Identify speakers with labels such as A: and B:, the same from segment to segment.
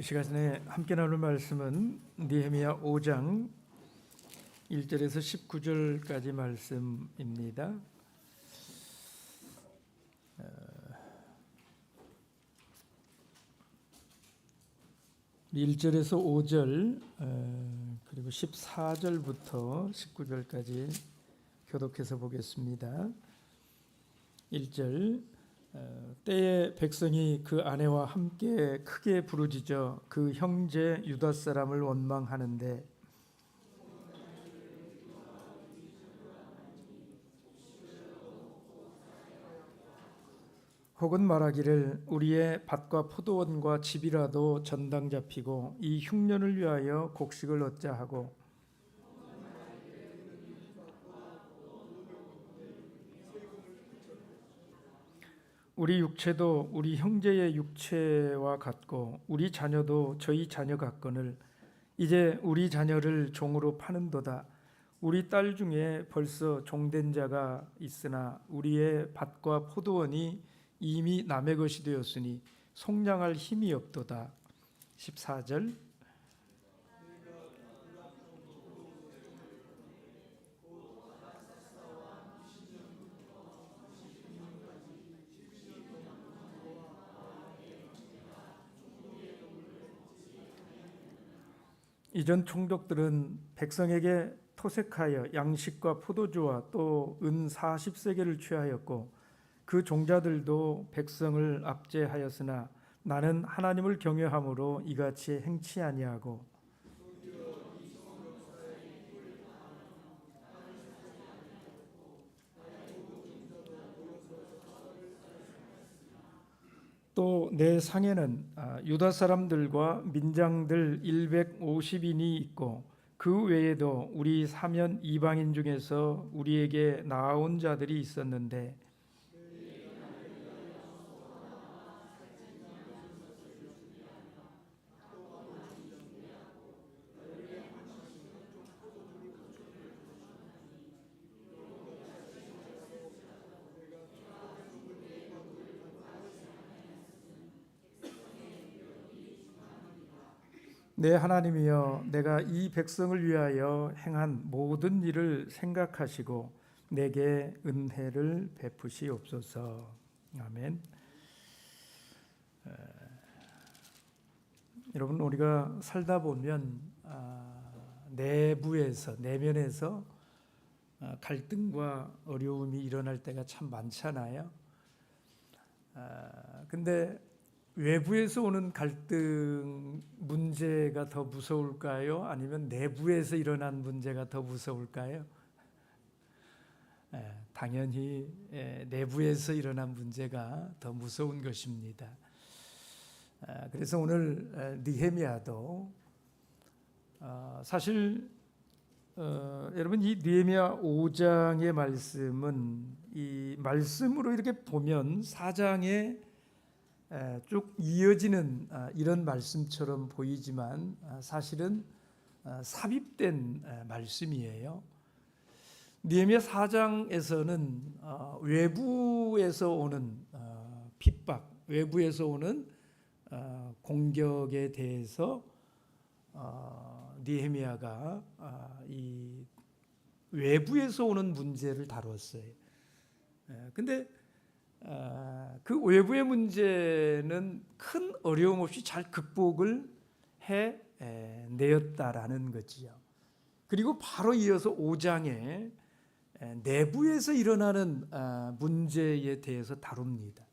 A: 이 시간에 함께 나눌 말씀은 느헤미야 5장 1절에서 19절까지 말씀입니다. 1절에서 5절 그리고 14절부터 19절까지 교독해서 보겠습니다. 1절 때에 백성이 그 아내와 함께 크게 부르짖어 그 형제 유다 사람을 원망하는데 혹은 말하기를 우리의 밭과 포도원과 집이라도 전당 잡히고 이 흉년을 위하여 곡식을 얻자 하고 우리 육체도 우리 형제의 육체와 같고 우리 자녀도 저희 자녀 같거늘 이제 우리 자녀를 종으로 파는도다. 우리 딸 중에 벌써 종된 자가 있으나 우리의 밭과 포도원이 이미 남의 것이 되었으니 속량할 힘이 없도다. 14절 이전 총독들은 백성에게 토색하여 양식과 포도주와 또 은 40세겔을 취하였고 그 종자들도 백성을 압제하였으나 나는 하나님을 경외함으로 이같이 행치 아니하고 또 내 상에는 유다 사람들과 민장들 150인이 있고 그 외에도 우리 사면 이방인 중에서 우리에게 나아온 자들이 있었는데 내 하나님이여 내가 이 백성을 위하여 행한 모든 일을 생각하시고 내게 은혜를 베푸시옵소서. 아멘. 여러분 우리가 살다 보면 내부에서 내면에서 갈등과 어려움이 일어날 때가 참 많잖아요. 근데 외부에서 오는 갈등 문제가 더 무서울까요? 아니면 내부에서 일어난 문제가 더 무서울까요? 당연히 내부에서 일어난 문제가 더 무서운 것입니다. 그래서 오늘 느헤미야도 사실 여러분 이 느헤미야 5장의 말씀은 이 말씀으로 이렇게 보면 4장에 쭉 이어지는 이런 말씀처럼 보이지만 사실은 삽입된 말씀이에요. 느헤미야 4장에서는 외부에서 오는 핍박, 외부에서 오는 공격에 대해서 느헤미야가 이 외부에서 오는 문제를 다뤘어요. 근데 그 외부의 문제는 큰 어려움 없이 잘 극복을 해내었다라는 거지요. 그리고 바로 이어서 5장에 내부에서 일어나는 문제에 대해서 다룹니다.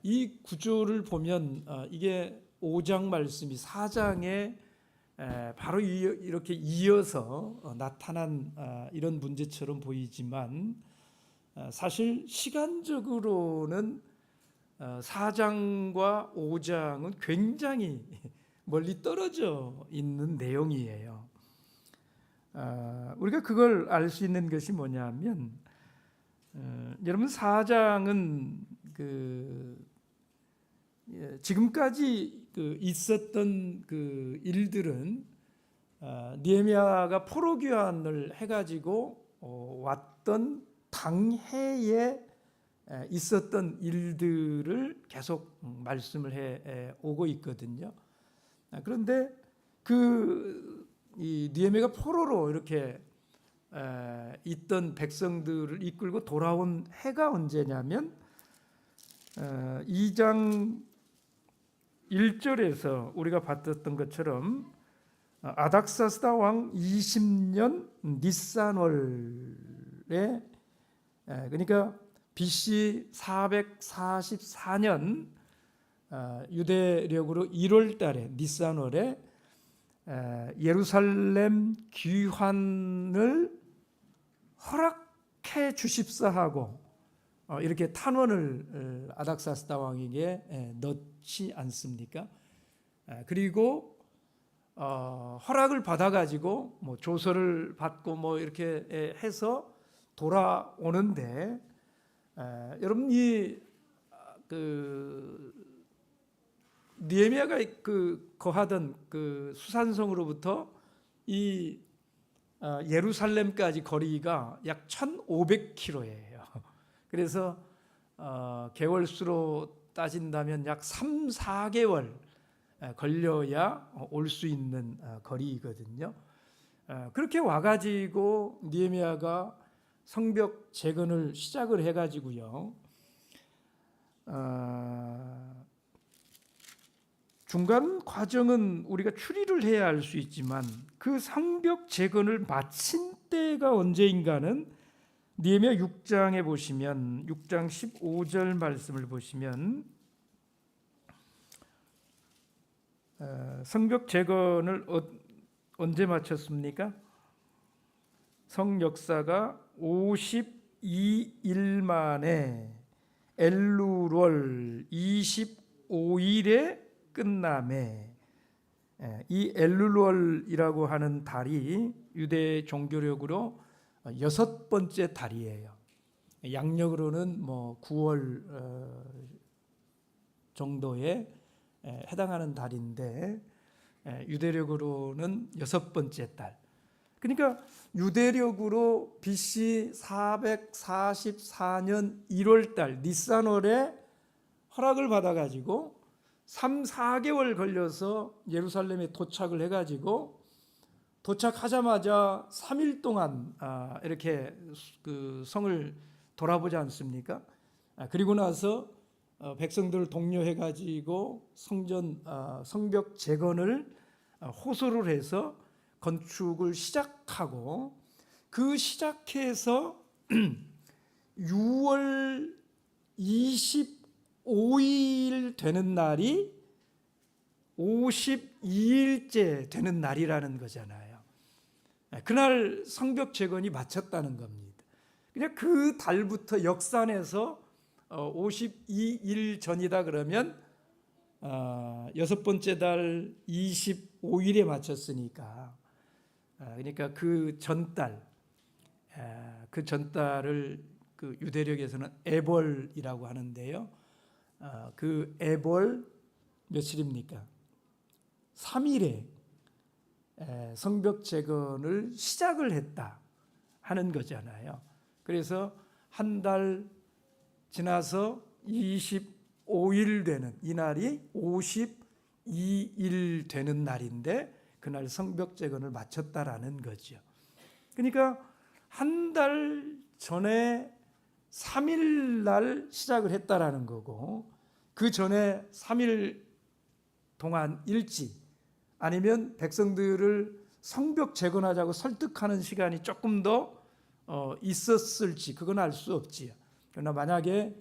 A: 이 구조를 보면 이게 5장 말씀이 4장에 바로 이렇게 이어서 나타난 이런 문제처럼 보이지만 사실 시간적으로는 4장과 5장은 굉장히 멀리 떨어져 있는 내용이에요. 우리가 그걸 알 수 있는 것이 뭐냐면 여러분 4장은 지금까지 있었던 그 일들은 느헤미야가 포로 귀환을 해가지고 왔던 당해에 있었던 일들을 계속 말씀을 해 오고 있거든요. 그런데 이 느헤미야가 포로로 이렇게 있던 백성들을 이끌고 돌아온 해가 언제냐면 2장 1절에서 우리가 봤던 것처럼 아닥사스다 왕 20년 니산월에, 그러니까 BC 444년 유대력으로 1월 달에 니산월에 예루살렘 귀환을 허락해 주십사 하고 이렇게 탄원을 아닥사스다 왕에게 넣지 않습니까? 그리고 허락을 받아가지고 뭐 조서를 받고 뭐 이렇게 해서 돌아오는데, 여러분 이 느헤미야가 거하던 그 수산성으로부터 이 예루살렘까지 거리가 약 1,500km예요. 그래서 개월수로 따진다면 약 3, 4개월 걸려야 올 수 있는 거리거든요. 그렇게 와가지고 느헤미야가 성벽 재건을 시작을 해가지고요. 중간 과정은 우리가 추리를 해야 할 수 있지만 그 성벽 재건을 마친 때가 언제인가는 느헤미야 6장에 보시면 6장 15절 말씀을 보시면 성벽 재건을 언제 마쳤습니까? 성 역사가 52일 만에 엘루월 25일에 끝남에, 이 엘룰월이라고 하는 달이 유대 종교력으로 6번째 달이에요. 양력으로는 뭐 9월 정도에 해당하는 달인데 유대력으로는 6번째 달. 그러니까 유대력으로 BC 444년 1월 달 니산월에 허락을 받아가지고 3, 4개월 걸려서 예루살렘에 도착을 해가지고 도착하자마자 3일 동안 이렇게 그 성을 돌아보지 않습니까? 그리고 나서 백성들을 독려해가지고 성벽 재건을 호소를 해서 건축을 시작하고, 그 시작해서 6월 25일 되는 날이 52일째 되는 날이라는 거잖아요. 그날 성벽 재건이 마쳤다는 겁니다. 그냥 그 달부터 역산해서 52일 전이다 그러면 6번째 달 25일에 마쳤으니까, 그러니까 그 전달을 그 유대력에서는 에벌이라고 하는데요. 그 에벌 며칠입니까? 3일에 성벽 재건을 시작을 했다 하는 거잖아요. 그래서 한 달 지나서 25일 되는 이 날이 52일 되는 날인데 그날 성벽 재건을 마쳤다라는 거죠. 그러니까 한 달 전에 3일 날 시작을 했다라는 거고, 그 전에 3일 동안 일찍 아니면 백성들을 성벽 재건하자고 설득하는 시간이 조금 더 있었을지 그건 알 수 없지요. 그러나 만약에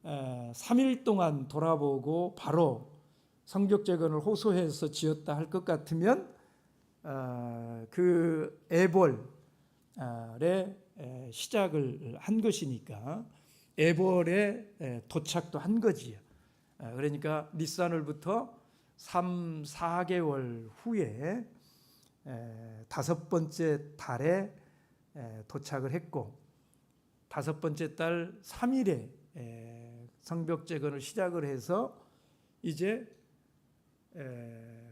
A: 3일 동안 돌아보고 바로 성벽 재건을 호소해서 지었다 할 것 같으면 그 에벌의 시작을 한 것이니까 에벌에 도착도 한 거지요. 그러니까 니산월부터 3, 4개월 후에 5번째 달에 도착을 했고, 5번째 달 3일에 성벽 재건을 시작을 해서 이제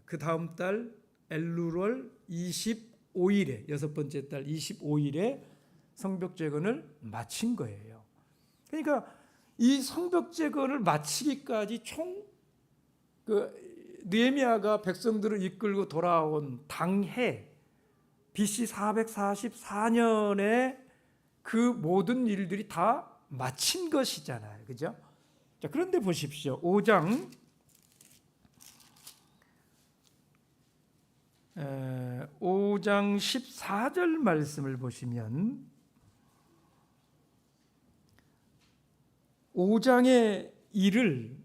A: 그 다음 달 엘루월 25일에 6번째 달 25일에 성벽 재건을 마친 거예요. 그러니까 이 성벽 재건을 마치기까지 총 느헤미야가 백성들을 이끌고 돌아온 당해 BC 444년에 그 모든 일들이 다 마친 것이잖아요. 그죠? 자, 그런데 보십시오. 5장 14절 말씀을 보시면 5장의 일을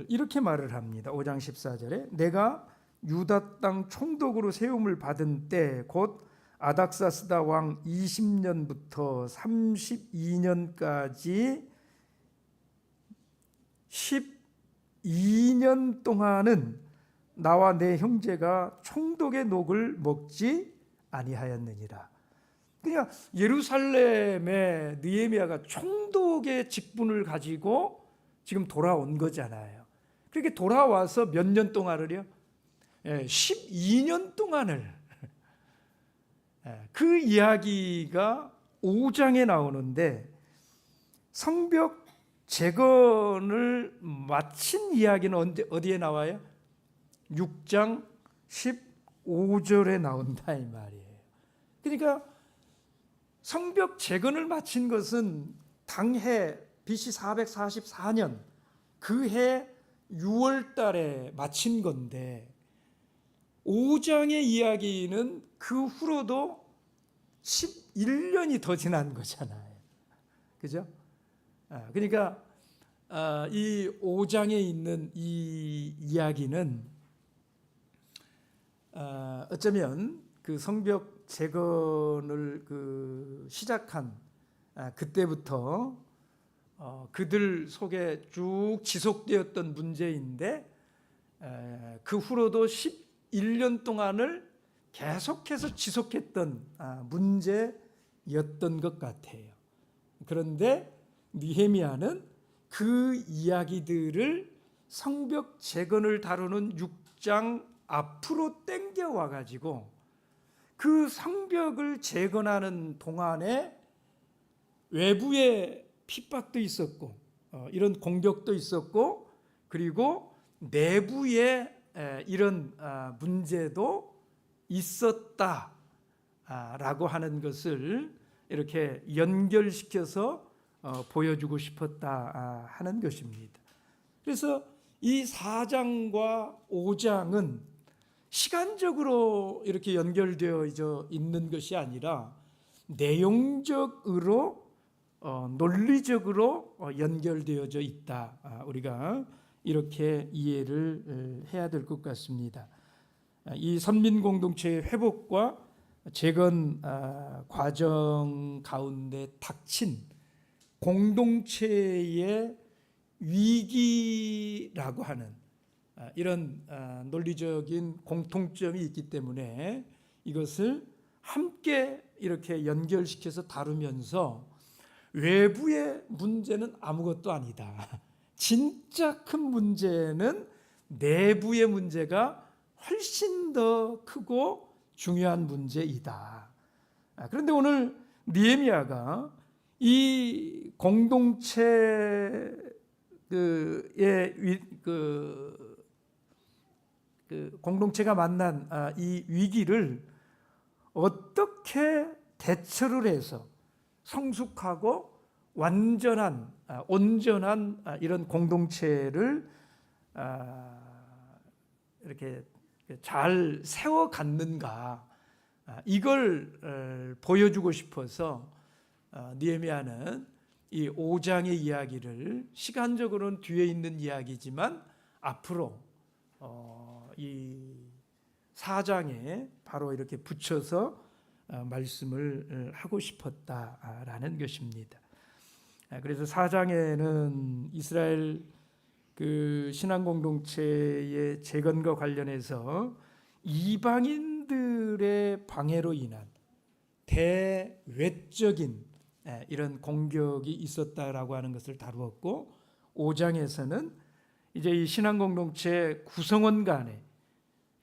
A: 이렇게 말을 합니다. 5장 14절에 내가 유다 땅 총독으로 세움을 받은 때 곧 아닥사스다 왕 20년부터 32년까지 12년 동안은 나와 내 형제가 총독의 녹을 먹지 아니하였느니라. 그러니까 예루살렘에 느헤미야가 총독의 직분을 가지고 지금 돌아온 거잖아요. 그렇게 돌아와서 몇 년 동안을요? 12년 동안을 그 이야기가 5장에 나오는데 성벽 재건을 마친 이야기는 어디에 나와요? 6장 15절에 나온다 이 말이에요. 그러니까 성벽 재건을 마친 것은 당해 BC 444년 그 해 6월 달에 마친 건데 5장의 이야기는 그 후로도 11년이 더 지난 거잖아요. 그죠? 그러니까 이 5장에 있는 이 이야기는 어쩌면 그 성벽 재건을 시작한 그때부터 그들 속에 쭉 지속되었던 문제인데 그 후로도 11년 동안을 계속해서 지속했던 문제였던 것 같아요. 그런데 느헤미야는 그 이야기들을 성벽 재건을 다루는 6장 앞으로 땡겨와 가지고 그 성벽을 재건하는 동안에 외부의 핍박도 있었고 이런 공격도 있었고 그리고 내부에 이런 문제도 있었다라고 하는 것을 이렇게 연결시켜서 보여주고 싶었다 하는 것입니다. 그래서 이 4장과 5장은 시간적으로 이렇게 연결되어 있는 것이 아니라 내용적으로 논리적으로 연결되어져 있다. 우리가 이렇게 이해를 해야 될 것 같습니다. 이 선민 공동체의 회복과 재건 과정 가운데 닥친 공동체의 위기라고 하는 이런 논리적인 공통점이 있기 때문에 이것을 함께 이렇게 연결시켜서 다루면서 외부의 문제는 아무것도 아니다. 진짜 큰 문제는 내부의 문제가 훨씬 더 크고 중요한 문제이다. 그런데 오늘 느헤미야가 이 공동체의 공동체가 만난 이 위기를 어떻게 대처를 해서 성숙하고 완전한 온전한 이런 공동체를 이렇게 잘 세워 갔는가 이걸 보여주고 싶어서 느헤미야는 이 5장의 이야기를 시간적으로는 뒤에 있는 이야기지만 앞으로 이 4장에 바로 이렇게 붙여서 말씀을 하고 싶었다라는 것입니다. 그래서 4장에는 이스라엘 그 신앙 공동체의 재건과 관련해서 이방인들의 방해로 인한 대외적인 이런 공격이 있었다라고 하는 것을 다루었고 5장에서는 이제 이 신앙 공동체 구성원 간의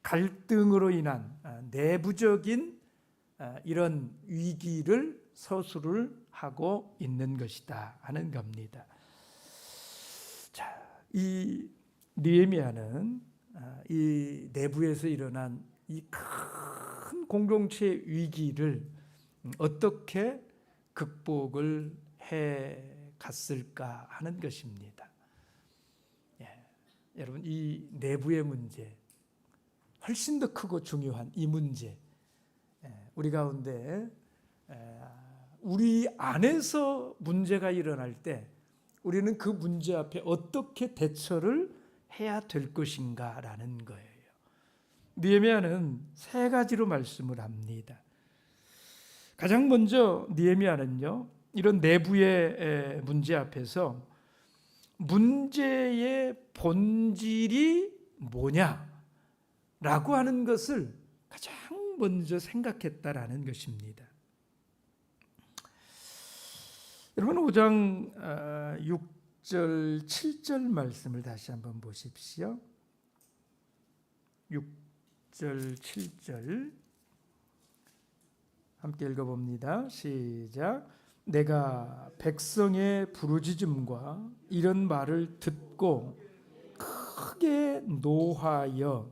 A: 갈등으로 인한 내부적인 이런 위기를 서술을 하고 있는 것이다 하는 겁니다. 자, 이 느헤미야는 이 내부에서 일어난 이 큰 공동체 위기를 어떻게 극복을 해 갔을까 하는 것입니다. 여러분, 이 내부의 문제, 훨씬 더 크고 중요한 이 문제, 우리 가운데 우리 안에서 문제가 일어날 때 우리는 그 문제 앞에 어떻게 대처를 해야 될 것인가라는 거예요. 느헤미야는 세 가지로 말씀을 합니다. 가장 먼저 느헤미야는요, 이런 내부의 문제 앞에서 문제의 본질이 뭐냐라고 하는 것을 가장 먼저 생각했다라는 것입니다. 여러분, 5장 6절 7절 말씀을 다시 한번 보십시오. 6절 7절 함께 읽어봅니다. 시작. 내가 백성의 부르짖음과 이런 말을 듣고 크게 노하여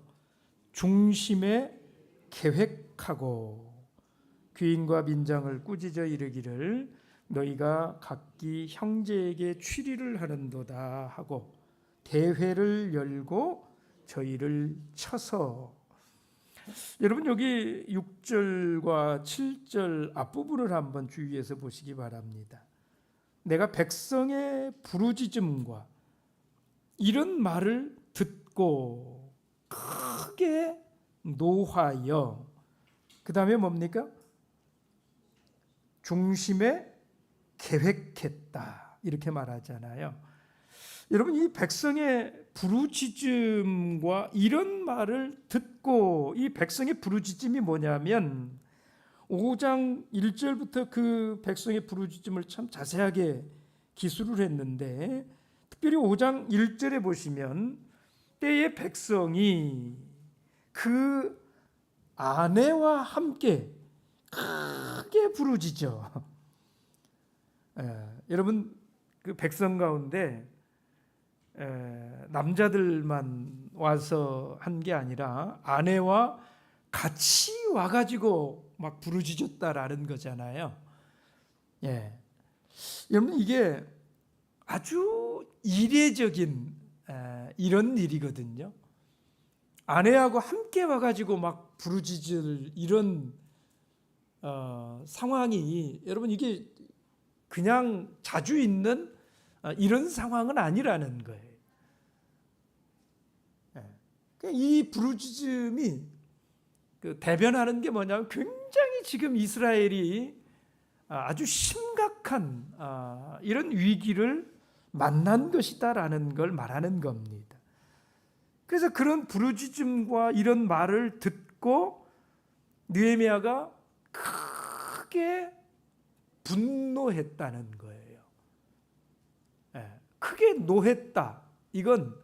A: 중심에 계획하고 귀인과 민장을 꾸짖어 이르기를 너희가 각기 형제에게 취리를 하는도다 하고 대회를 열고 저희를 쳐서. 여러분, 여기 6절과 7절 앞부분을 한번 주의해서 보시기 바랍니다. 내가 백성의 부르짖음과 이런 말을 듣고 크게 노하여, 그 다음에 뭡니까? 중심에 계획했다, 이렇게 말하잖아요. 여러분, 이 백성의 부르짖음과 이런 말을 듣고, 이 백성의 부르짖음이 뭐냐면 5장 1절부터 그 백성의 부르짖음을 참 자세하게 기술을 했는데, 특별히 5장 1절에 보시면 때의 백성이 그 아내와 함께 크게 부르짖어. 여러분, 그 백성 가운데 남자들만 와서 한 게 아니라 아내와 같이 와가지고 막 부르짖었다라는 거잖아요. 여러분, 이게 아주 이례적인 이런 일이거든요. 아내하고 함께 와가지고 막 부르짖을 이런 상황이, 여러분, 이게 그냥 자주 있는 이런 상황은 아니라는 거예요. 이 부르짖음이 대변하는 게 뭐냐면 굉장히 지금 이스라엘이 아주 심각한 이런 위기를 만난 것이다라는 걸 말하는 겁니다. 그래서 그런 부르짖음과 이런 말을 듣고 느헤미야가 크게 분노했다는 거예요. 크게 노했다. 이건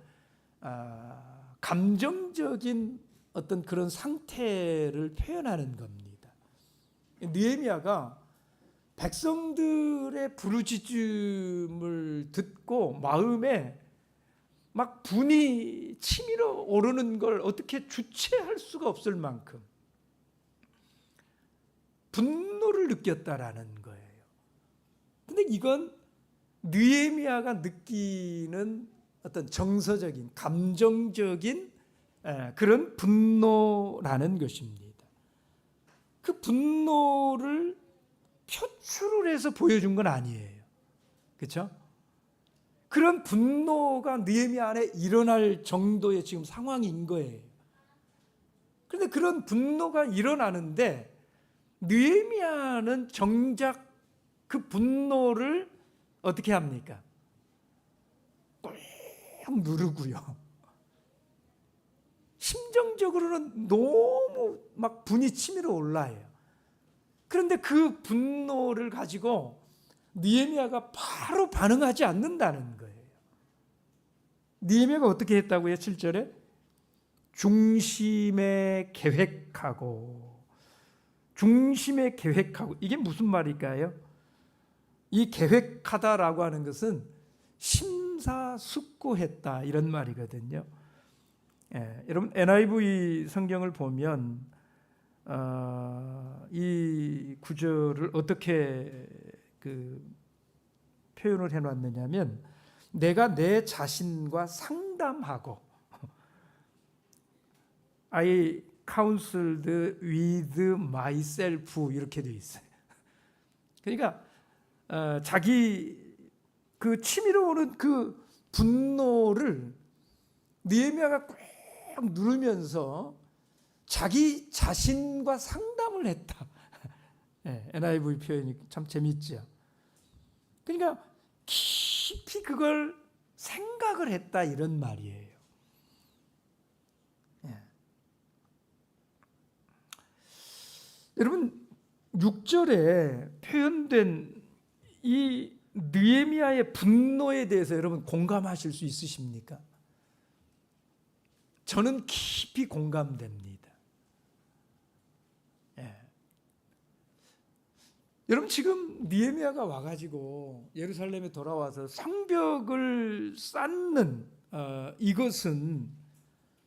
A: 감정적인 어떤 그런 상태를 표현하는 겁니다. 느헤미야가 백성들의 부르짖음을 듣고 마음에 막 분이 치밀어 오르는 걸 어떻게 주체할 수가 없을 만큼 분노를 느꼈다라는 거예요. 근데 이건 느헤미야가 느끼는 어떤 정서적인, 감정적인 그런 분노라는 것입니다. 그 분노를 표출을 해서 보여준 건 아니에요. 그렇죠? 그런 분노가 느헤미야 안에 일어날 정도의 지금 상황인 거예요. 그런데 그런 분노가 일어나는데 느헤미야는 정작 그 분노를 어떻게 합니까? 꼭 누르고요. 심정적으로는 너무 막 분이 치밀어 올라요. 그런데 그 분노를 가지고 느헤미야가 바로 반응하지 않는다는 거예요. 느헤미야가 어떻게 했다고요? 7절에 중심에 계획하고, 중심에 계획하고, 이게 무슨 말일까요? 이 계획하다라고 하는 것은 심사숙고했다, 이런 말이거든요. 여러분 NIV 성경을 보면 이 구절을 어떻게 표현을 해놨느냐면 내가 내 자신과 상담하고 I counseled with myself 이렇게 되어 있어요. 그러니까 자기 그 치밀어 오는 그 분노를 느헤미야가 꾹 누르면서 자기 자신과 상담을 했다. NIV 표현이 참 재밌죠. 그러니까 깊이 그걸 생각을 했다 이런 말이에요. 여러분 6절에 표현된 이 느헤미야의 분노에 대해서 여러분 공감하실 수 있으십니까? 저는 깊이 공감됩니다. 여러분 지금 느헤미야가 와가지고 예루살렘에 돌아와서 성벽을 쌓는 이것은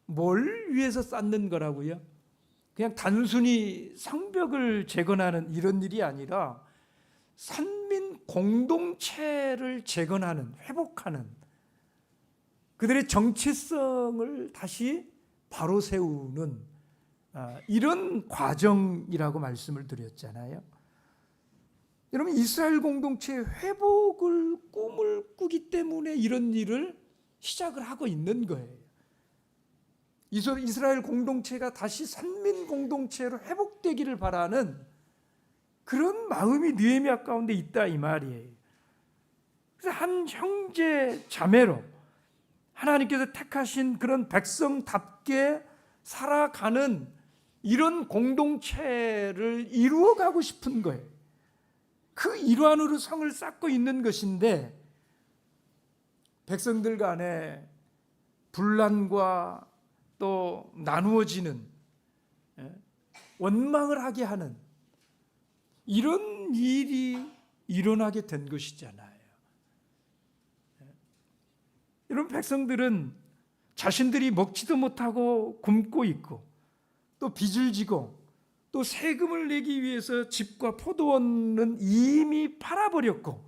A: 뭘 위해서 쌓는 거라고요? 그냥 단순히 성벽을 재건하는 이런 일이 아니라 산민 공동체를 재건하는, 회복하는 그들의 정체성을 다시 바로 세우는 이런 과정이라고 말씀을 드렸잖아요. 여러분 이스라엘 공동체의 회복을 꿈을 꾸기 때문에 이런 일을 시작을 하고 있는 거예요. 이스라엘 공동체가 다시 산민 공동체로 회복되기를 바라는 그런 마음이 느헤미야 가운데 있다 이 말이에요. 그래서 한 형제 자매로 하나님께서 택하신 그런 백성답게 살아가는 이런 공동체를 이루어가고 싶은 거예요. 그 일환으로 성을 쌓고 있는 것인데 백성들 간에 분란과 또 나누어지는 원망을 하게 하는 이런 일이 일어나게 된 것이잖아요. 이런 백성들은 자신들이 먹지도 못하고 굶고 있고 또 빚을 지고 또 세금을 내기 위해서 집과 포도원은 이미 팔아버렸고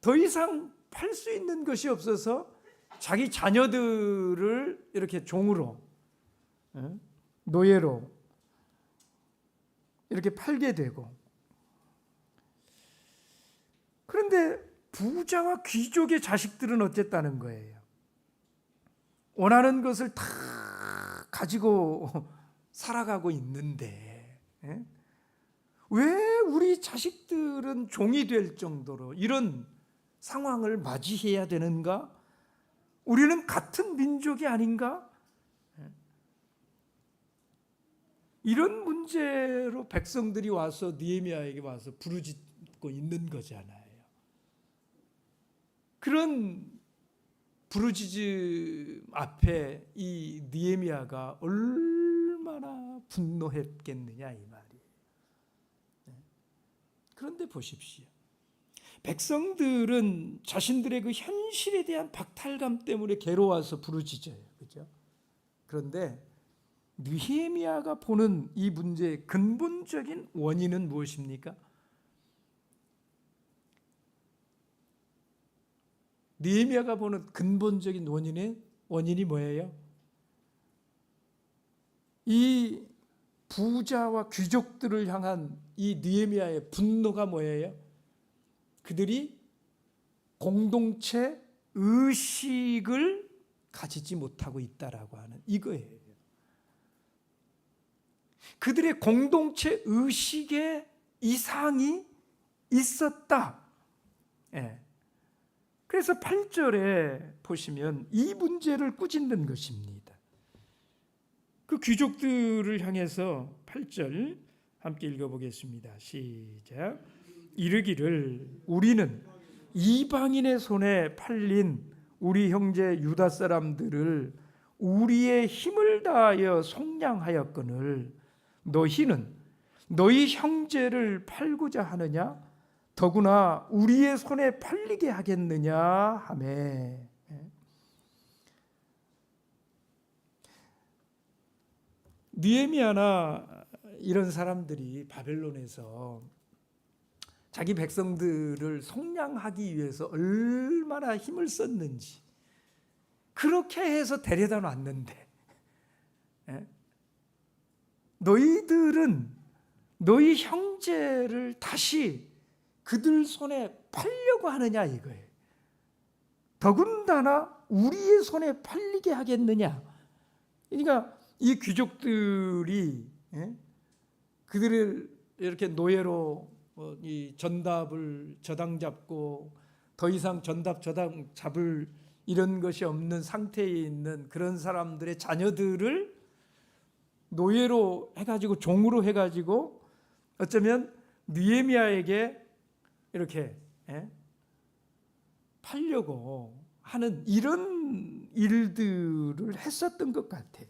A: 더 이상 팔 수 있는 것이 없어서 자기 자녀들을 이렇게 종으로 노예로 이렇게 팔게 되고 그런데 부자와 귀족의 자식들은 어쨌다는 거예요. 원하는 것을 다 가지고 살아가고 있는데 왜 우리 자식들은 종이 될 정도로 이런 상황을 맞이해야 되는가? 우리는 같은 민족이 아닌가? 이런 문제로 백성들이 와서 느헤미야에게 와서 부르짖고 있는 거잖아요. 그런 부르짖음 앞에 이 느헤미야가 얼마나 분노했겠느냐 이 말이에요. 그런데 보십시오. 백성들은 자신들의 그 현실에 대한 박탈감 때문에 괴로워서 부르짖어요. 그렇죠? 그런데 느헤미야가 보는 이 문제의 근본적인 원인은 무엇입니까? 느헤미야가 보는 근본적인 원인이 뭐예요? 이 부자와 귀족들을 향한 이 느헤미야의 분노가 뭐예요? 그들이 공동체 의식을 가지지 못하고 있다라고 하는 이거예요. 그들의 공동체 의식에 이상이 있었다. 그래서 8절에 보시면 이 문제를 꾸짖는 것입니다. 그 귀족들을 향해서 8절 함께 읽어보겠습니다. 시작. 이르기를 우리는 이방인의 손에 팔린 우리 형제 유다 사람들을 우리의 힘을 다하여 속량하였거늘 너희는 너희 형제를 팔고자 하느냐? 더구나 우리의 손에 팔리게 하겠느냐 하매. 느헤미야나 이런 사람들이 바벨론에서 자기 백성들을 속량하기 위해서 얼마나 힘을 썼는지 그렇게 해서 데려다 놨는데, 너희들은 너희 형제를 다시 그들 손에 팔려고 하느냐 이거예요. 더군다나 우리의 손에 팔리게 하겠느냐. 그러니까 이 귀족들이 그들을 이렇게 노예로 이 전답을 저당 잡고 더 이상 전답 저당 잡을 이런 것이 없는 상태에 있는 그런 사람들의 자녀들을 노예로 해가지고 종으로 해가지고 어쩌면 느헤미야에게 이렇게 팔려고 하는 이런 일들을 했었던 것 같아요.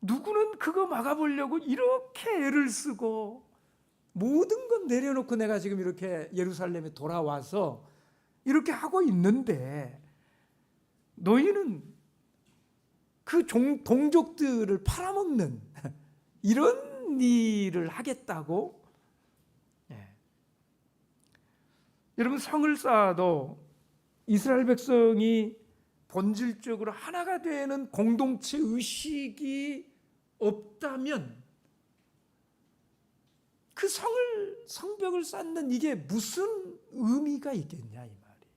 A: 누구는 그거 막아보려고 이렇게 애를 쓰고 모든 건 내려놓고 내가 지금 이렇게 예루살렘에 돌아와서 이렇게 하고 있는데 너희는 그 동족들을 팔아먹는 이런 일을 하겠다고. 여러분, 성을 쌓아도 이스라엘 백성이 본질적으로 하나가 되는 공동체 의식이 없다면 그 성벽을 쌓는 이게 무슨 의미가 있겠냐 이 말이에요.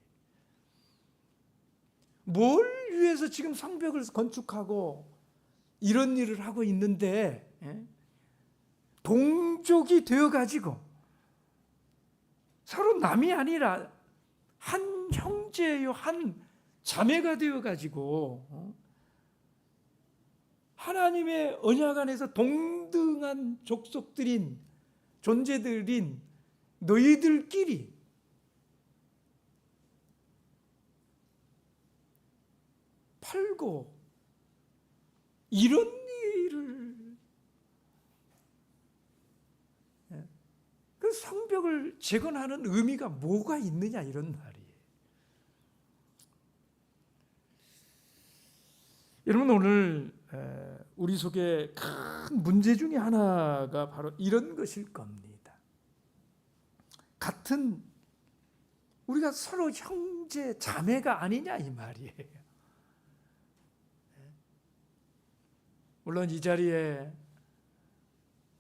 A: 뭘 위해서 지금 성벽을 건축하고 이런 일을 하고 있는데 동족이 되어가지고 서로 남이 아니라 한 형제요 한 자매가 되어가지고 하나님의 언약 안에서 동등한 족속들인 존재들인 너희들끼리 팔고 이런 일을 그 성벽을 재건하는 의미가 뭐가 있느냐 이런 말이에요. 여러분, 오늘 우리 속에 큰 문제 중에 하나가 바로 이런 것일 겁니다. 같은 우리가 서로 형제 자매가 아니냐 이 말이에요. 물론 이 자리에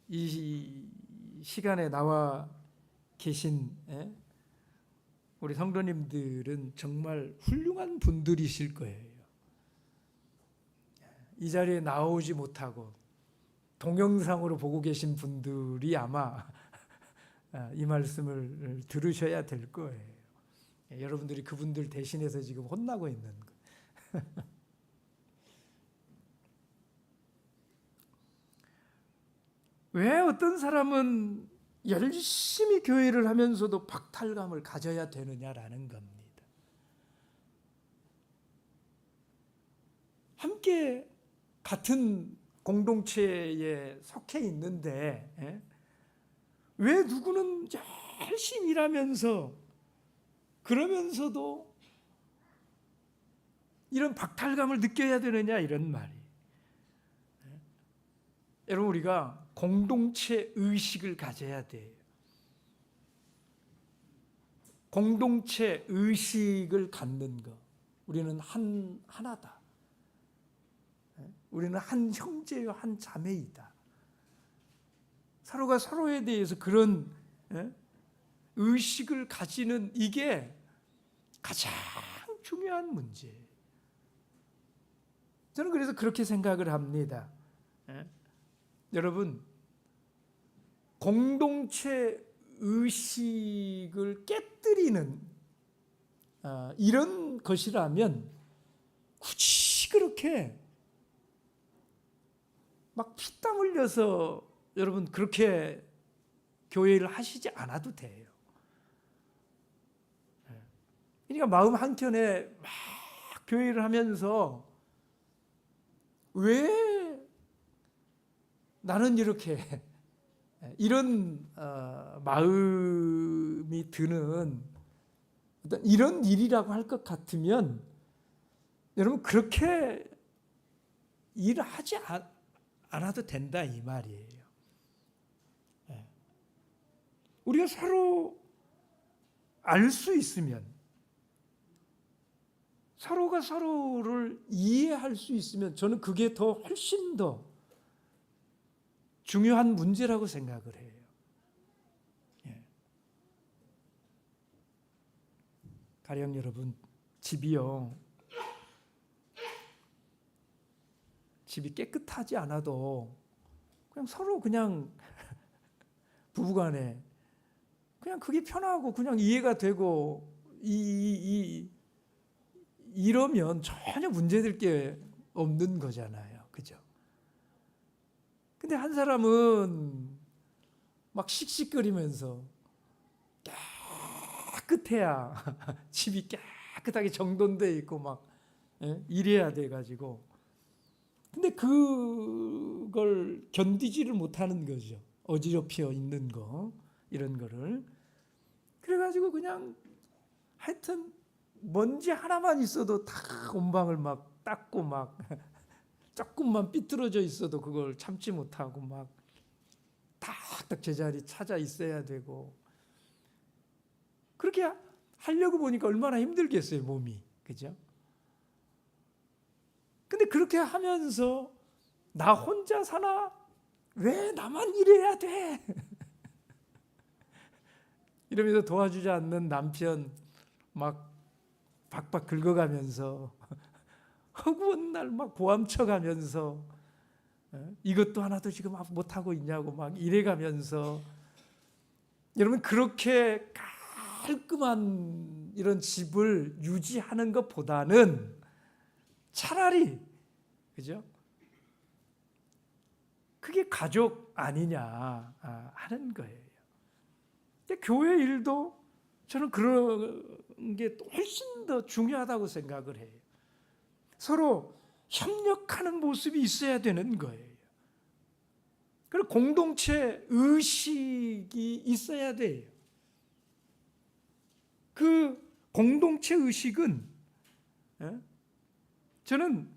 A: 이 시간에 나와 계신 우리 성도님들은 정말 훌륭한 분들이실 거예요. 이 자리에 나오지 못하고 동영상으로 보고 계신 분들이 아마 이 말씀을 들으셔야 될 거예요. 여러분들이 그분들 대신해서 지금 혼나고 있는 거예요. 왜 어떤 사람은 열심히 교회를 하면서도 박탈감을 가져야 되느냐라는 겁니다. 함께 같은 공동체에 속해 있는데 왜 누구는 열심히 일하면서 그러면서도 이런 박탈감을 느껴야 되느냐 이런 말이. 여러분, 우리가 공동체 의식을 가져야 돼요. 공동체 의식을 갖는 것. 우리는 하나다. 우리는 한 형제요 한 자매이다. 서로가 서로에 대해서 그런 의식을 가지는 이게 가장 중요한 문제예요. 저는 그래서 그렇게 생각을 합니다. 여러분, 공동체 의식을 깨뜨리는 이런 것이라면 굳이 그렇게 막 피땀 흘려서 여러분 그렇게 교회를 하시지 않아도 돼요. 그러니까 마음 한켠에 막 교회를 하면서 왜 나는 이렇게 이런 마음이 드는 어떤 이런 일이라고 할 것 같으면 여러분 그렇게 일을 하지 않아도 된다 이 말이에요. 우리가 서로 알 수 있으면, 서로가 서로를 이해할 수 있으면 저는 그게 더 훨씬 더 중요한 문제라고 생각을 해요. 가령 여러분 집이 깨끗하지 않아도 그냥 서로 그냥 부부간에 그냥 그게 편하고 그냥 이해가 되고 이러면 전혀 문제될 게 없는 거잖아요. 그죠? 근데 한 사람은 막 씩씩거리면서 깨끗해야 집이 깨끗하게 정돈돼 있고 막 이래야 돼가지고, 근데 그걸 견디지를 못하는 거죠. 어지럽혀 있는 거, 이런 거를. 그래가지고 그냥 하여튼 먼지 하나만 있어도 다 온방을 막 닦고 막 조금만 삐뚤어져 있어도 그걸 참지 못하고 막 딱 제자리 찾아 있어야 되고, 그렇게 하려고 보니까 얼마나 힘들겠어요, 몸이. 그죠? 근데 그렇게 하면서 나 혼자 사나? 왜 나만 이래야 돼? 이러면서 도와주지 않는 남편 막 박박 긁어가면서 허구한 날 막 보암쳐가면서 이것도 하나도 지금 못하고 있냐고 막 이래가면서, 여러분 그렇게 깔끔한 이런 집을 유지하는 것보다는 차라리, 그죠? 그게 가족 아니냐 하는 거예요. 근데 교회 일도 저는 그런 게 훨씬 더 중요하다고 생각을 해요. 서로 협력하는 모습이 있어야 되는 거예요. 그리고 공동체 의식이 있어야 돼요. 그 공동체 의식은 저는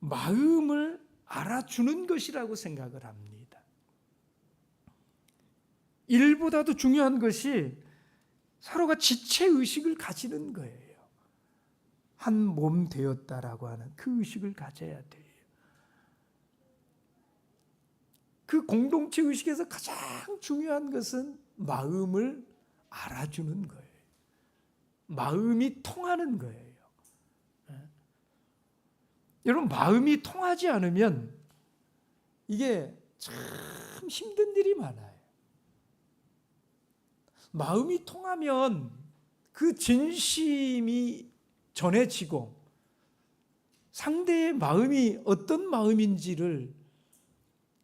A: 마음을 알아주는 것이라고 생각을 합니다. 일보다도 중요한 것이 서로가 지체의식을 가지는 거예요. 한 몸 되었다라고 하는 그 의식을 가져야 돼요. 그 공동체 의식에서 가장 중요한 것은 마음을 알아주는 거예요. 마음이 통하는 거예요. 여러분 마음이 통하지 않으면 이게 참 힘든 일이 많아요. 마음이 통하면 그 진심이 전해지고 상대의 마음이 어떤 마음인지를,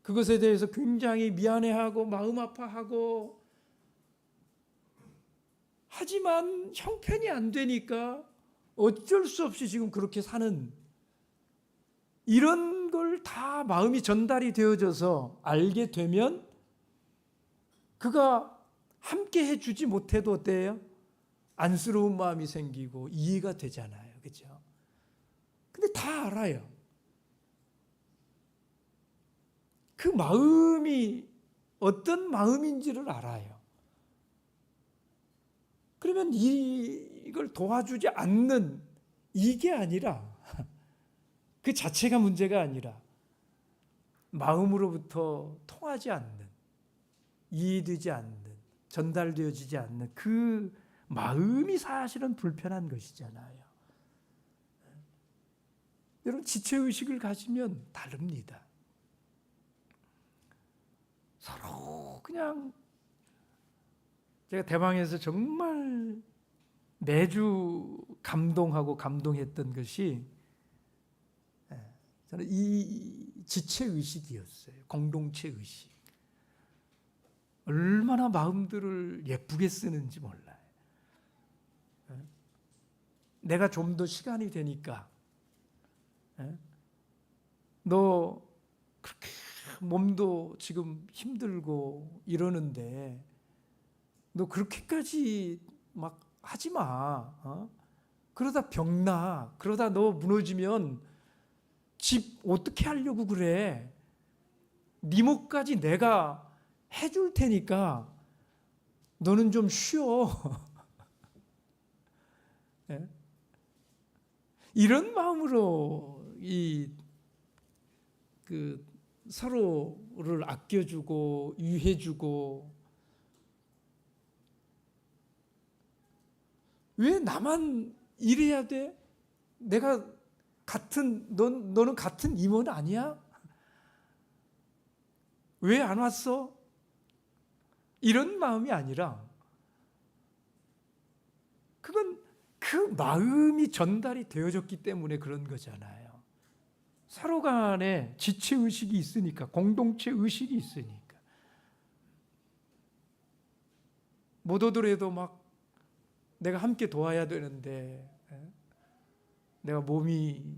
A: 그것에 대해서 굉장히 미안해하고 마음 아파하고, 하지만 형편이 안 되니까 어쩔 수 없이 지금 그렇게 사는, 이런 걸 다 마음이 전달이 되어져서 알게 되면 그가 함께 해주지 못해도 어때요? 안쓰러운 마음이 생기고 이해가 되잖아요. 그죠? 근데 다 알아요. 그 마음이 어떤 마음인지를 알아요. 그러면 이걸 도와주지 않는 이게 아니라, 그 자체가 문제가 아니라 마음으로부터 통하지 않는, 이해되지 않는, 전달되어지지 않는 그 마음이 사실은 불편한 것이잖아요. 여러분 지체의식을 가지면 다릅니다. 서로 그냥, 제가 대방에서 정말 매주 감동하고 감동했던 것이 저는 이 지체의식이었어요. 공동체의식. 얼마나 마음들을 예쁘게 쓰는지 몰라요. 내가 좀 더 시간이 되니까 너 그렇게 몸도 지금 힘들고 이러는데 너 그렇게까지 막 하지 마. 그러다 병나. 그러다 너 무너지면 집 어떻게 하려고 그래? 네 몫까지 내가 해줄 테니까 너는 좀 쉬어. 예? 이런 마음으로 서로를 아껴주고 유해주고, 왜 나만 이래야 돼? 내가 너는 같은 임원 아니야? 왜 안 왔어? 이런 마음이 아니라, 그건 그 마음이 전달이 되어졌기 때문에 그런 거잖아요. 서로 간에 지체의식이 있으니까, 공동체 의식이 있으니까. 못 오더라도 막 내가 함께 도와야 되는데, 내가 몸이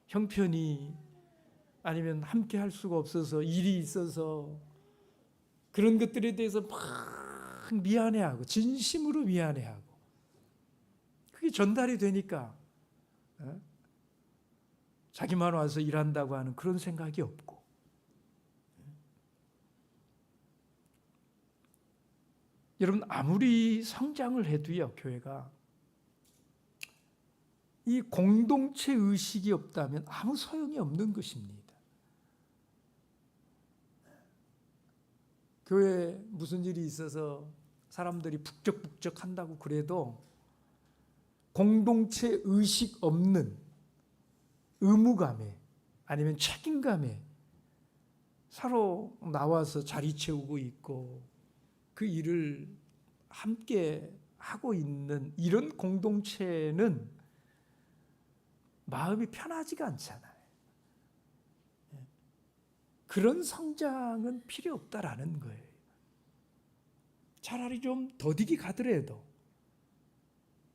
A: 형편이 아니면 함께 할 수가 없어서, 일이 있어서 그런 것들에 대해서 막 미안해하고, 진심으로 미안해하고, 그게 전달이 되니까 자기만 와서 일한다고 하는 그런 생각이 없고, 여러분 아무리 성장을 해도요, 교회가 이 공동체 의식이 없다면 아무 소용이 없는 것입니다. 교회에 무슨 일이 있어서 사람들이 북적북적 한다고 그래도 공동체 의식 없는 의무감에 아니면 책임감에 서로 나와서 자리 채우고 있고 그 일을 함께 하고 있는 이런 공동체는 마음이 편하지가 않잖아요. 그런 성장은 필요 없다라는 거예요. 차라리 좀 더디게 가더라도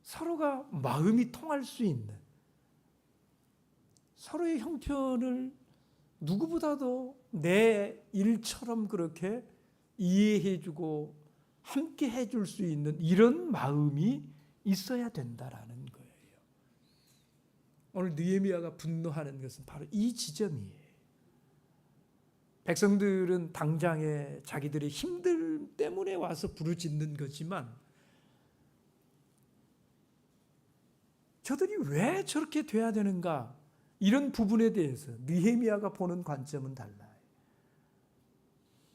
A: 서로가 마음이 통할 수 있는, 서로의 형편을 누구보다도 내 일처럼 그렇게 이해해주고 함께 해줄 수 있는 이런 마음이 있어야 된다라는 거예요. 오늘 느헤미야가 분노하는 것은 바로 이 지점이에요. 백성들은 당장에 자기들의 힘들 때문에 와서 부르짖는 거지만, 저들이 왜 저렇게 돼야 되는가, 이런 부분에 대해서 느헤미야가 보는 관점은 달라요.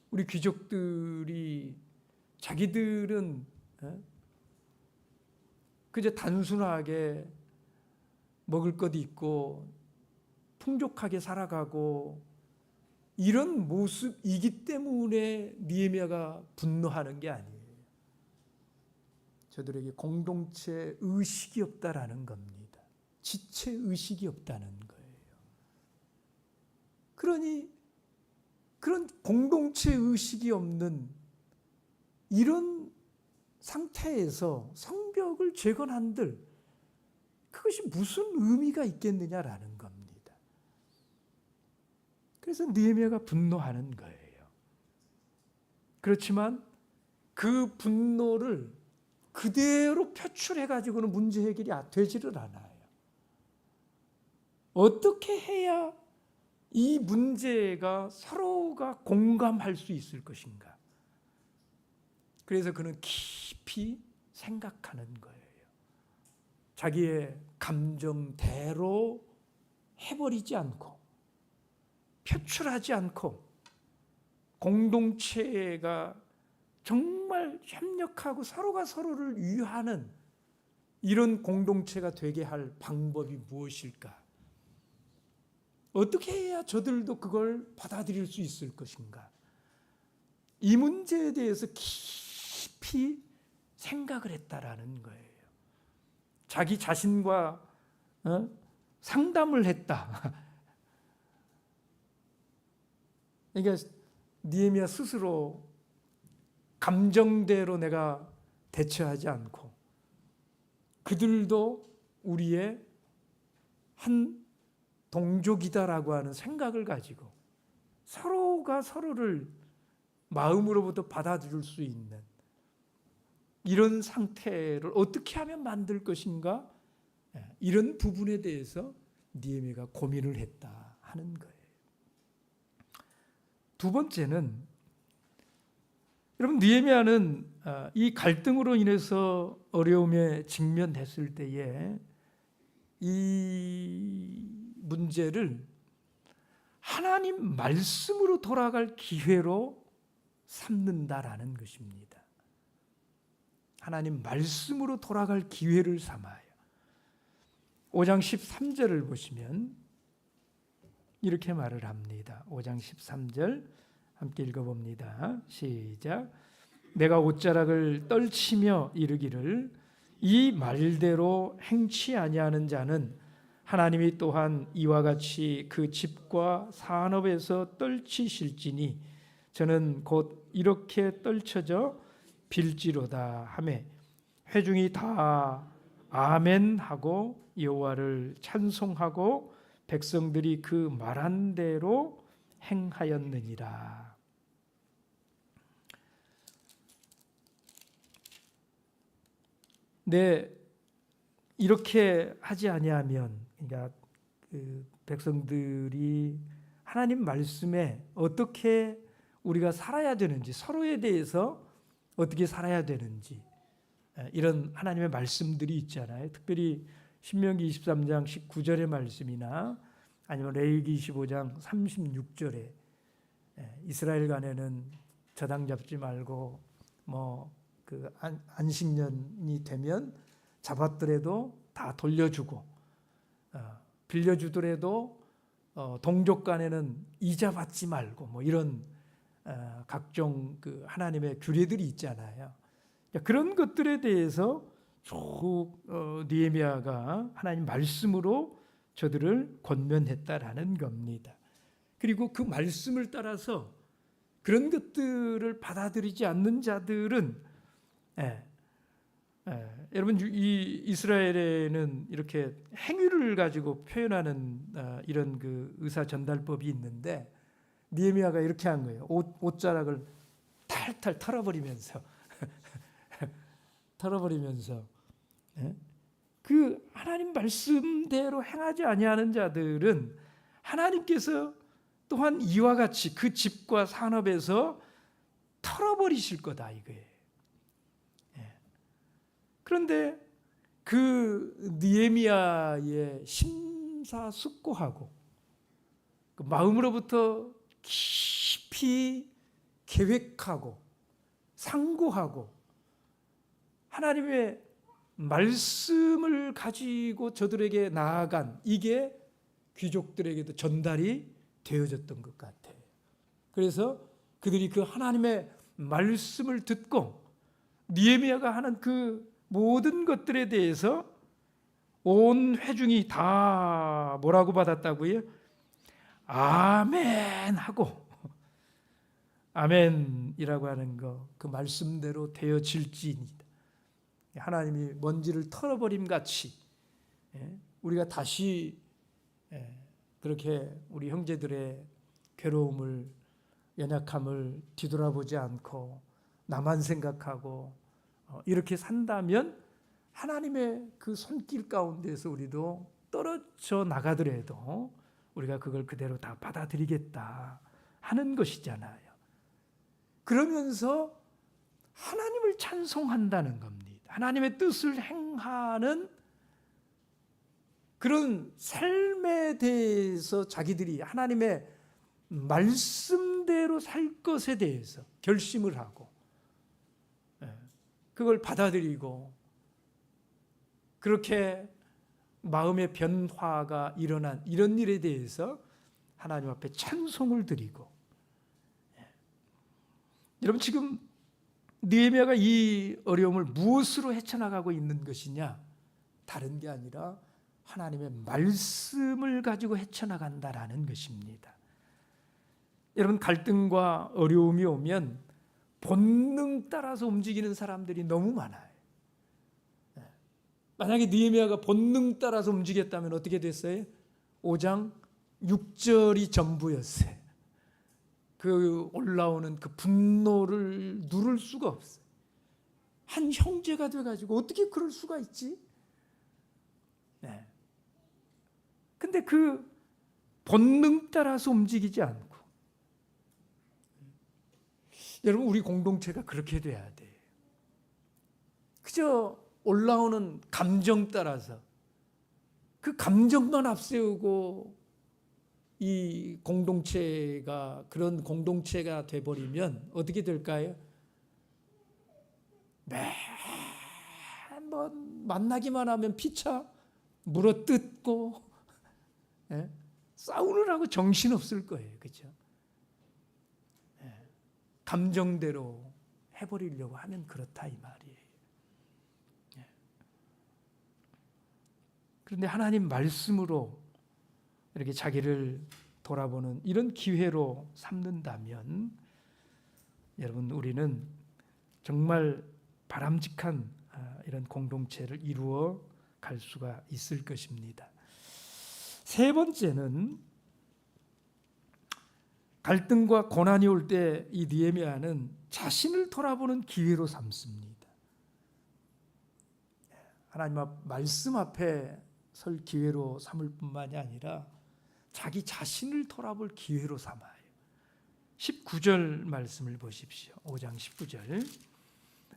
A: 우리 귀족들이 자기들은 그저 단순하게 먹을 것 있고 풍족하게 살아가고 이런 모습이기 때문에 느헤미야가 분노하는 게 아니에요. 저들에게 공동체 의식이 없다라는 겁니다. 지체 의식이 없다는 거예요. 그러니 그런 공동체 의식이 없는 이런 상태에서 성벽을 재건한들 그것이 무슨 의미가 있겠느냐라는 겁니다. 그래서 느헤미야가 분노하는 거예요. 그렇지만 그 분노를 그대로 표출해가지고는 문제 해결이 되지를 않아요. 어떻게 해야 이 문제가 서로가 공감할 수 있을 것인가? 그래서 그는 깊이 생각하는 거예요. 자기의 감정대로 해버리지 않고 표출하지 않고 공동체가 정말 협력하고 서로가 서로를 위하는 이런 공동체가 되게 할 방법이 무엇일까? 어떻게 해야 저들도 그걸 받아들일 수 있을 것인가? 이 문제에 대해서 깊이 생각을 했다라는 거예요. 자기 자신과 상담을 했다. 그러니까 느헤미야 스스로 감정대로 내가 대처하지 않고 그들도 우리의 한 동족이다라고 하는 생각을 가지고 서로가 서로를 마음으로부터 받아들일 수 있는 이런 상태를 어떻게 하면 만들 것인가 이런 부분에 대해서 느헤미야가 고민을 했다 하는 거예요. 두 번째는, 여러분, 느헤미야는 이 갈등으로 인해서 어려움에 직면했을 때에 이 문제를 하나님 말씀으로 돌아갈 기회로 삼는다라는 것입니다. 하나님 말씀으로 돌아갈 기회를 삼아요. 5장 13절을 보시면 이렇게 말을 합니다. 5장 13절 함께 읽어봅니다. 시작. 내가 옷자락을 떨치며 이르기를 이 말대로 행치 아니하는 자는 하나님이 또한 이와 같이 그 집과 산업에서 떨치실지니 저는 곧 이렇게 떨쳐져 빌지로다 하매 회중이 다 아멘하고 여호와를 찬송하고 백성들이 그 말한 대로 행하였느니라. 네, 이렇게 하지 아니하면, 그러니까 그 백성들이 하나님 말씀에 어떻게 우리가 살아야 되는지, 서로에 대해서 어떻게 살아야 되는지, 이런 하나님의 말씀들이 있잖아요. 특별히 신명기 23장 19절의 말씀이나 아니면 레위기 25장 36절에 이스라엘 간에는 저당 잡지 말고 그 안식년이 되면 잡았더라도 다 돌려주고 빌려주더라도 동족 간에는 이자 받지 말고 이런 각종 그 하나님의 규례들이 있잖아요. 그런 것들에 대해서 쭉 느헤미야가 하나님 말씀으로 저들을 권면했다라는 겁니다. 그리고 그 말씀을 따라서 그런 것들을 받아들이지 않는 자들은 여러분, 이 이스라엘에는 이렇게 행위를 가지고 표현하는 이런 그 의사 전달법이 있는데 느헤미야가 이렇게 한 거예요. 옷자락을 탈탈 털어버리면서 그 하나님 말씀대로 행하지 아니하는 자들은 하나님께서 또한 이와 같이 그 집과 산업에서 털어버리실 거다 이거예요. 그런데 그 느헤미야의 심사숙고하고 그 마음으로부터 깊이 계획하고 상고하고 하나님의 말씀을 가지고 저들에게 나아간 이게 귀족들에게도 전달이 되어졌던 것 같아요. 그래서 그들이 그 하나님의 말씀을 듣고 느헤미야가 하는 그 모든 것들에 대해서 온 회중이 다 뭐라고 받았다고요? 아멘 하고, 아멘이라고 하는 거 그 말씀대로 되어질지니이다. 하나님이 먼지를 털어버림 같이 우리가 다시 그렇게 우리 형제들의 괴로움을, 연약함을 뒤돌아보지 않고 나만 생각하고 이렇게 산다면 하나님의 그 손길 가운데서 우리도 떨어져 나가더라도 우리가 그걸 그대로 다 받아들이겠다 하는 것이잖아요. 그러면서 하나님을 찬송한다는 겁니다. 하나님의 뜻을 행하는 그런 삶에 대해서 자기들이 하나님의 말씀대로 살 것에 대해서 결심을 하고 그걸 받아들이고 그렇게 마음의 변화가 일어난 이런 일에 대해서 하나님 앞에 찬송을 드리고, 여러분 지금 느헤미야가 이 어려움을 무엇으로 헤쳐나가고 있는 것이냐? 다른 게 아니라 하나님의 말씀을 가지고 헤쳐나간다라는 것입니다. 여러분, 갈등과 어려움이 오면 본능 따라서 움직이는 사람들이 너무 많아요. 만약에 느헤미야가 본능 따라서 움직였다면 어떻게 됐어요? 5장 6절이 전부였어요. 그 올라오는 그 분노를 누를 수가 없어요. 한 형제가 돼가지고 어떻게 그럴 수가 있지? 네. 근데 그 본능 따라서 움직이지 않고, 여러분 우리 공동체가 그렇게 돼야 돼요. 그저 올라오는 감정 따라서 그 감정만 앞세우고 이 공동체가 그런 공동체가 돼버리면 어떻게 될까요? 매번 만나기만 하면 피차 물어뜯고, 예? 싸우느라고 정신없을 거예요. 그렇죠? 예. 감정대로 해버리려고 하면 그렇다 이 말이에요. 예. 그런데 하나님 말씀으로 이렇게 자기를 돌아보는 이런 기회로 삼는다면 여러분 우리는 정말 바람직한 이런 공동체를 이루어 갈 수가 있을 것입니다. 세 번째는 갈등과 고난이 올 때 이 느헤미야는 자신을 돌아보는 기회로 삼습니다. 하나님 말씀 앞에 설 기회로 삼을 뿐만이 아니라 자기 자신을 돌아볼 기회로 삼아요. 19절 말씀을 보십시오. 5장 19절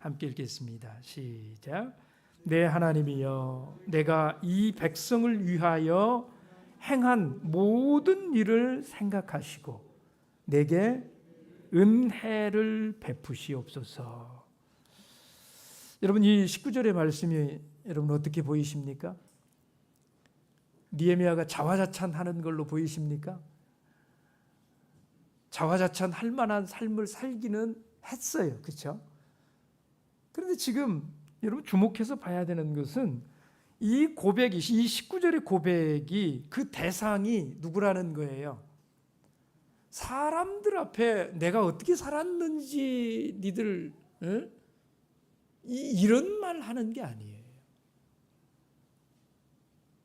A: 함께 읽겠습니다. 시작. 내 하나님이여, 내가 이 백성을 위하여 행한 모든 일을 생각하시고 내게 은혜를 베푸시옵소서. 여러분 이 19절의 말씀이 여러분 어떻게 보이십니까? 느헤미야가 자화자찬하는 걸로 보이십니까? 자화자찬할 만한 삶을 살기는 했어요. 그렇죠? 그런데 지금 여러분 주목해서 봐야 되는 것은 이 고백이, 이 19절의 고백이 그 대상이 누구라는 거예요? 사람들 앞에 내가 어떻게 살았는지 니들 이런 말 하는 게 아니에요.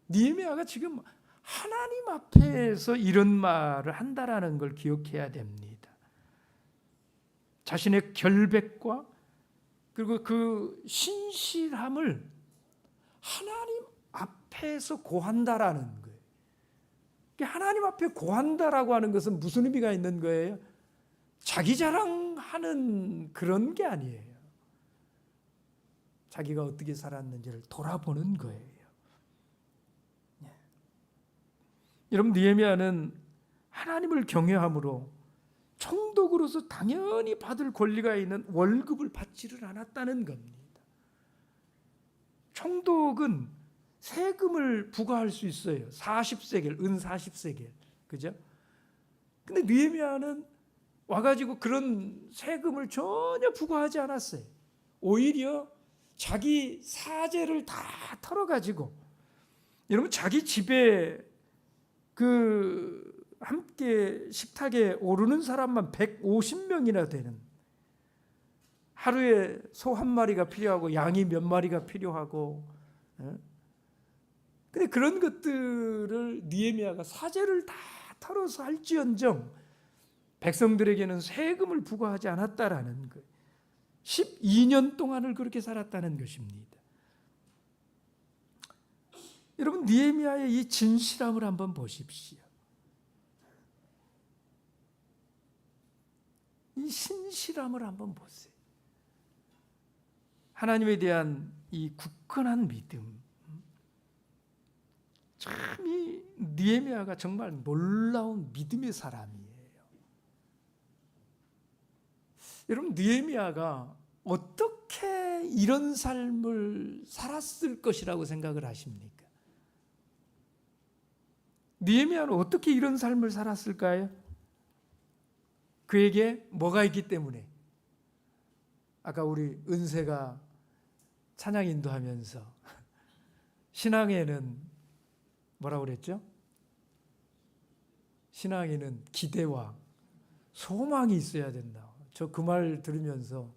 A: 느헤미야가 지금 하나님 앞에서 이런 말을 한다라는 걸 기억해야 됩니다. 자신의 결백과 그리고 그 신실함을 하나님 앞에서 고한다라는 거예요. 하나님 앞에 고한다라고 하는 것은 무슨 의미가 있는 거예요? 자기 자랑하는 그런 게 아니에요. 자기가 어떻게 살았는지를 돌아보는 거예요. 여러분 느헤미야는 하나님을 경외함으로 총독으로서 당연히 받을 권리가 있는 월급을 받지를 않았다는 겁니다. 총독은 세금을 부과할 수 있어요. 40세겔, 은 40세겔. 그죠? 근데 느헤미야는 와가지고 그런 세금을 전혀 부과하지 않았어요. 오히려 자기 사재를 다 털어가지고, 여러분 자기 집에 그 함께 식탁에 오르는 사람만 150명이나 되는, 하루에 소 한 마리가 필요하고 양이 몇 마리가 필요하고, 근데 그런 것들을 느헤미야가 사재를 다 털어서 할지언정 백성들에게는 세금을 부과하지 않았다라는 거예요. 12년 동안을 그렇게 살았다는 것입니다. 여러분 느헤미야의 이 진실함을 한번 보십시오. 이 신실함을 한번 보세요. 하나님에 대한 이 굳건한 믿음. 참 이 느헤미야가 정말 놀라운 믿음의 사람이에요. 여러분 느헤미야가 어떻게 이런 삶을 살았을 것이라고 생각을 하십니까? 느헤미야는 어떻게 이런 삶을 살았을까요? 그에게 뭐가 있기 때문에? 아까 우리 은세가 찬양 인도하면서 신앙에는 뭐라고 그랬죠? 신앙에는 기대와 소망이 있어야 된다. 저 그 말 들으면서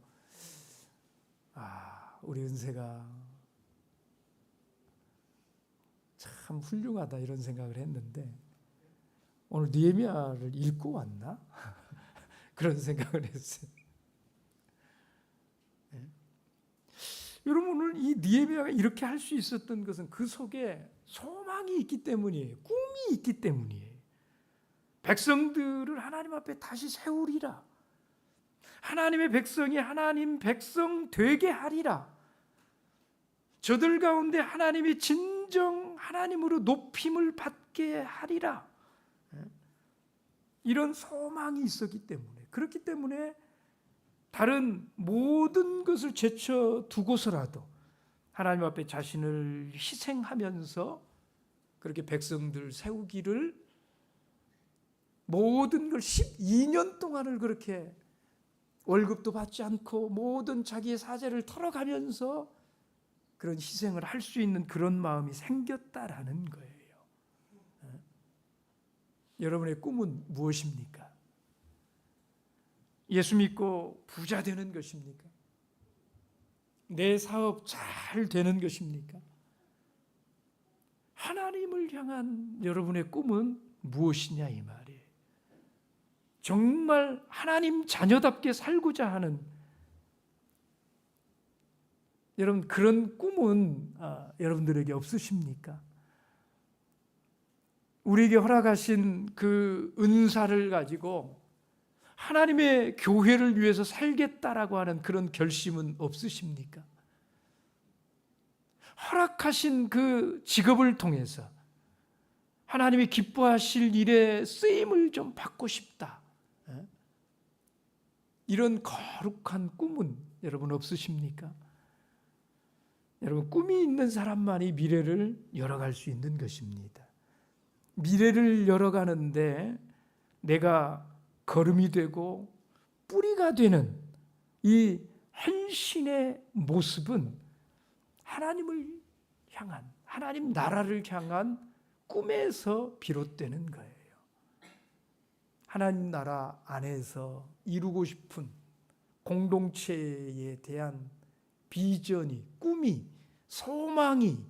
A: 우리 은세가 참 훌륭하다 이런 생각을 했는데 오늘 느헤미야를 읽고 왔나? 그런 생각을 했어요. 네. 여러분 오늘 이 느헤미야가 이렇게 할 수 있었던 것은 그 속에 소망이 있기 때문이에요. 꿈이 있기 때문이에요. 백성들을 하나님 앞에 다시 세우리라. 하나님의 백성이 하나님 백성 되게 하리라. 저들 가운데 하나님이 진정 하나님으로 높임을 받게 하리라. 이런 소망이 있었기 때문에, 그렇기 때문에 다른 모든 것을 제쳐두고서라도 하나님 앞에 자신을 희생하면서 그렇게 백성들 세우기를, 모든 걸 12년 동안을 그렇게 월급도 받지 않고 모든 자기의 사재를 털어가면서 그런 희생을 할 수 있는 그런 마음이 생겼다라는 거예요. 여러분의 꿈은 무엇입니까? 예수 믿고 부자 되는 것입니까? 내 사업 잘 되는 것입니까? 하나님을 향한 여러분의 꿈은 무엇이냐 이 말이에요. 정말 하나님 자녀답게 살고자 하는, 여러분 그런 꿈은 여러분들에게 없으십니까? 우리에게 허락하신 그 은사를 가지고 하나님의 교회를 위해서 살겠다라고 하는 그런 결심은 없으십니까? 허락하신 그 직업을 통해서 하나님이 기뻐하실 일에 쓰임을 좀 받고 싶다, 이런 거룩한 꿈은 여러분 없으십니까? 여러분, 꿈이 있는 사람만이 미래를 열어갈 수 있는 것입니다. 미래를 열어가는데 내가 걸음이 되고 뿌리가 되는 이 헌신의 모습은 하나님을 향한, 하나님 나라를 향한 꿈에서 비롯되는 거예요. 하나님 나라 안에서 이루고 싶은 공동체에 대한 비전이, 꿈이, 소망이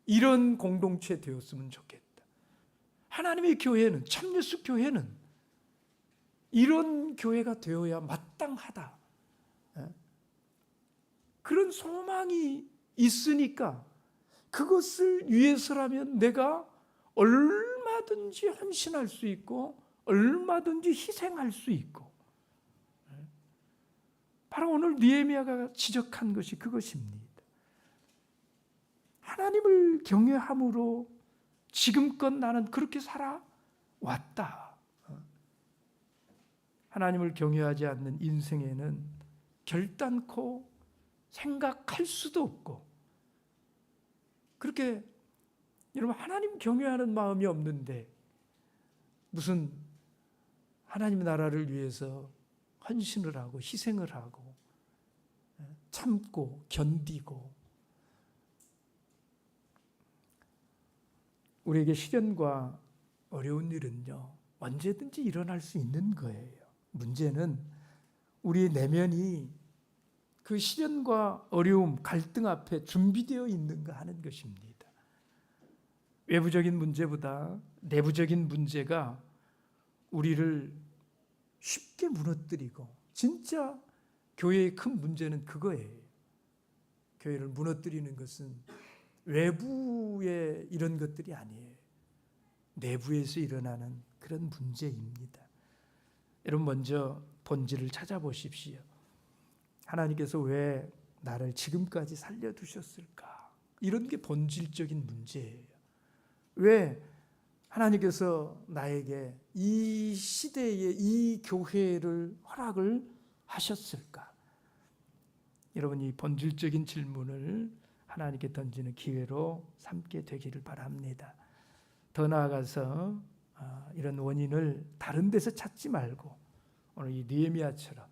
A: 이런 공동체 되었으면 좋겠다. 하나님의 교회는, 참 예수 교회는 이런 교회가 되어야 마땅하다. 그런 소망이 있으니까 그것을 위해서라면 내가 얼마든지 헌신할 수 있고 얼마든지 희생할 수 있고, 바로 오늘 느헤미야가 지적한 것이 그것입니다. 하나님을 경외함으로 지금껏 나는 그렇게 살아왔다. 하나님을 경외하지 않는 인생에는 결단코 생각할 수도 없고, 그렇게 여러분 하나님 경외하는 마음이 없는데 무슨 하나님 나라를 위해서 헌신을 하고 희생을 하고 참고 견디고. 우리에게 시련과 어려운 일은요, 언제든지 일어날 수 있는 거예요. 문제는 우리의 내면이 그 시련과 어려움, 갈등 앞에 준비되어 있는가 하는 것입니다. 외부적인 문제보다 내부적인 문제가 우리를 쉽게 무너뜨리고, 진짜 교회의 큰 문제는 그거예요. 교회를 무너뜨리는 것은 외부의 이런 것들이 아니에요. 내부에서 일어나는 그런 문제입니다. 여러분, 먼저 본질을 찾아보십시오. 하나님께서 왜 나를 지금까지 살려두셨을까? 이런 게 본질적인 문제예요. 왜 하나님께서 나에게 이 시대에 이 교회를 허락을 하셨을까? 여러분, 이 본질적인 질문을 하나님께 던지는 기회로 삼게 되기를 바랍니다. 더 나아가서 이런 원인을 다른 데서 찾지 말고 오늘 이 느헤미야처럼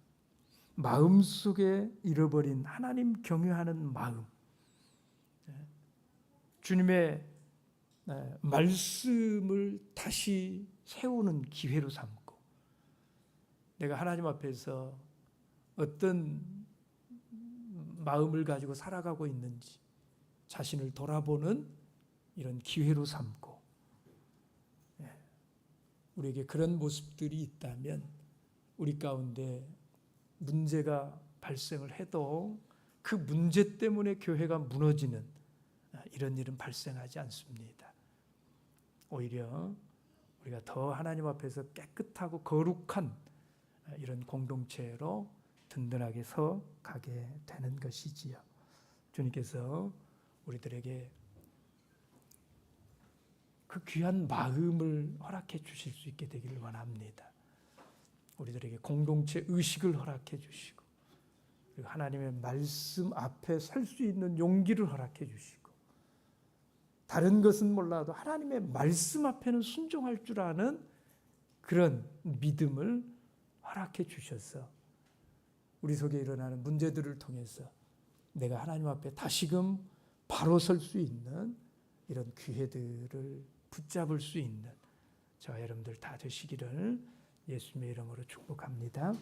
A: 마음속에 잃어버린 하나님 경외하는 마음, 주님의 말씀을 다시 세우는 기회로 삼고, 내가 하나님 앞에서 어떤 마음을 가지고 살아가고 있는지 자신을 돌아보는 이런 기회로 삼고, 우리에게 그런 모습들이 있다면 우리 가운데 문제가 발생을 해도 그 문제 때문에 교회가 무너지는 이런 일은 발생하지 않습니다. 오히려 우리가 더 하나님 앞에서 깨끗하고 거룩한 이런 공동체로 든든하게 서 가게 되는 것이지요. 주님께서 우리들에게 그 귀한 마음을 허락해 주실 수 있게 되기를 원합니다. 우리들에게 공동체 의식을 허락해 주시고, 그리고 하나님의 말씀 앞에 설 수 있는 용기를 허락해 주시고, 다른 것은 몰라도 하나님의 말씀 앞에는 순종할 줄 아는 그런 믿음을 허락해 주셔서 우리 속에 일어나는 문제들을 통해서 내가 하나님 앞에 다시금 바로 설 수 있는 이런 기회들을 붙잡을 수 있는 저와 여러분들 다 되시기를 예수님의 이름으로 축복합니다.